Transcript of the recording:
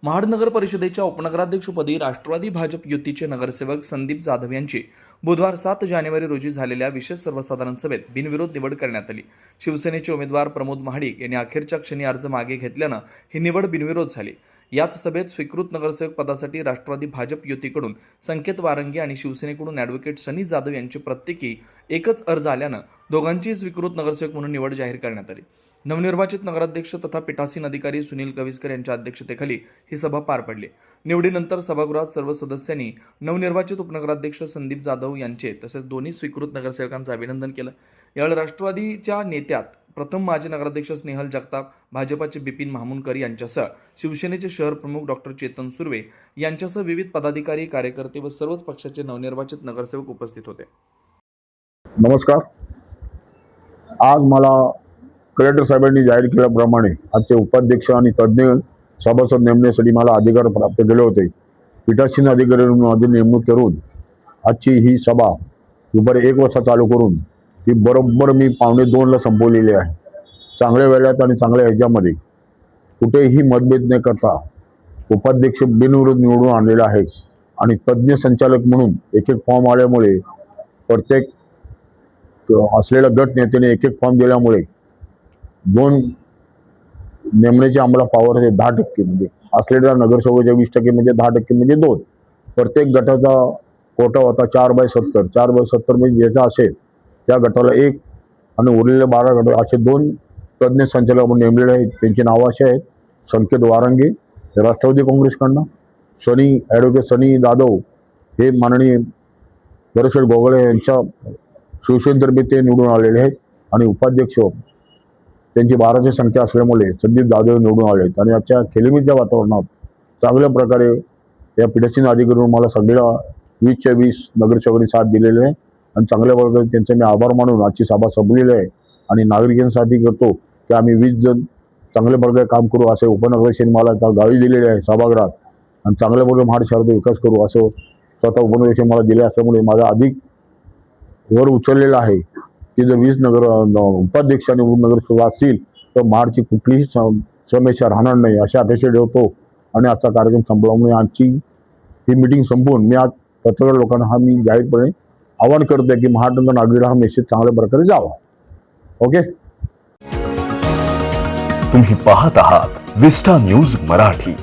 महाड नगर परिषदेच्या उपनगराध्यक्षपदी राष्ट्रवादी भाजप युतीचे नगरसेवक संदीप जाधव यांची बुधवार 7 जानेवारी रोजी झालेल्या विशेष सर्वसाधारण सभेत बिनविरोध निवड करण्यात आली। शिवसेनेचे उमेदवार प्रमोद महाडिक यांनी अखेरच्या क्षणी अर्ज मागे घेतल्यानं ही निवड बिनविरोध झाली। याच सभेत स्वीकृत नगरसेवक पदासाठी राष्ट्रवादी भाजप युतीकडून संकेत वारंगे आणि शिवसेनेकडून ॲडव्होकेट सनी जाधव यांची प्रत्येकी एकच अर्ज आल्यानं दोघांची स्वीकृत नगरसेवक म्हणून निवड जाहीर करण्यात आली। नवनिर्वाचित नगराध्यक्ष तथा पीठासीन अधिकारी सुनील कविस्कर यांच्या अध्यक्षतेखाली ही सभा पार पडली। निवडीनंतर सभागृहात सर्व सदस्यांनी नवनिर्वाचित उपनगराध्यक्ष संदीप जाधव यांचे तसेच दोन्ही स्वीकृत नगरसेवकांचे अभिनंदन केलं। यावेळी राष्ट्रवादीच्या नेत्यात प्रथम माजी नगराध्यक्ष स्नेहल जगताप, भाजपाचे बिपिन महामुनकर यांच्यासह शिवसेनेचे शहर प्रमुख डॉक्टर चेतन सुर्वे यांच्यासह विविध पदाधिकारी, कार्यकर्ते व सर्वच पक्षाचे नवनिर्वाचित नगरसेवक उपस्थित होते। नमस्कार। आज मला कलेक्टर साहेबांनी जाहीर केल्याप्रमाणे आजचे उपाध्यक्ष आणि तज्ज्ञ सभासद नेमण्यासाठी मला अधिकार प्राप्त केले होते। पीठासीन अधिकारी म्हणून माझी नेमणूक करून आजची ही सभा दुपारी 1 वाजता चालू करून ती बरोबर मी 1:45ला संपवलेली आहे। चांगल्या वेळात आणि चांगल्या ह्याच्यामध्ये कुठेही मतभेद न करता उपाध्यक्ष बिनविरोध निवडून आणलेला आहे आणि तज्ज्ञ संचालक म्हणून एक फॉर्म आल्यामुळे प्रत्येक असलेल्या गट नेत्याने एक फॉर्म दिल्यामुळे 2 नेमण्याची आम्हाला पॉवर आहे 10% म्हणजे असलेल्या नगरसेवकाच्या 20% म्हणजे 10% म्हणजे 2। प्रत्येक गटाचा कोटा होता 4/70। 4/70 म्हणजे ज्याचा असेल त्या गटाला 1 आणि उरलेल्या 12 गट असे 2 तज्ज्ञ संचालक आपण नेमलेले आहेत। त्यांची नावं अशी आहेत: संकेत वारंगे राष्ट्रवादी काँग्रेसकडनं, ॲडव्होकेट सनी जाधव हे माननीय दरशेठ गोगळे यांच्या शिवसेनेतर्फे ते निवडून आलेले आहेत आणि उपाध्यक्ष त्यांची 12ची संख्या असल्यामुळे संदीप जाधव निवडून आले आहेत। आणि आजच्या खेळीमेळीच्या वातावरणात चांगल्या प्रकारे या पीठासीन अधिकाऱ्यांनी मला सगळ्या 20च्या 20 नगरसेवकांनी साथ दिलेली आहे आणि चांगल्या प्रकारे त्यांचे मी आभार मानून आजची सभा संपलेली आहे आणि नागरिकांसाठी करतो की आम्ही 20 जण चांगल्या प्रकारे काम करू असे उपनगराध्यक्षांनी मला त्या गावी दिलेले आहे सभागृहात आणि चांगल्या प्रकारे महाड शहराचा विकास करू असं स्वतः उपनगराध्यक्ष मला दिले असल्यामुळे माझा अधिक वर उचललेला आहे की जर 20 उपाध्यक्ष आणि उपनगरसेवक असतील तर महाडची कुठलीही समस्या राहणार नाही अशा अपेक्षा ठेवतो आणि आजचा कार्यक्रम संपल्यामुळे आजची ही मीटिंग संपवून मी आज पत्रकार लोकांना हा मी जाहीरपणे आवाहन करतो की महाडनगर नागरिकांना हा मेसेज चांगल्या प्रकारे जावा। ओके। तुम्ही पाहत आहात विस्टा न्यूज मराठी।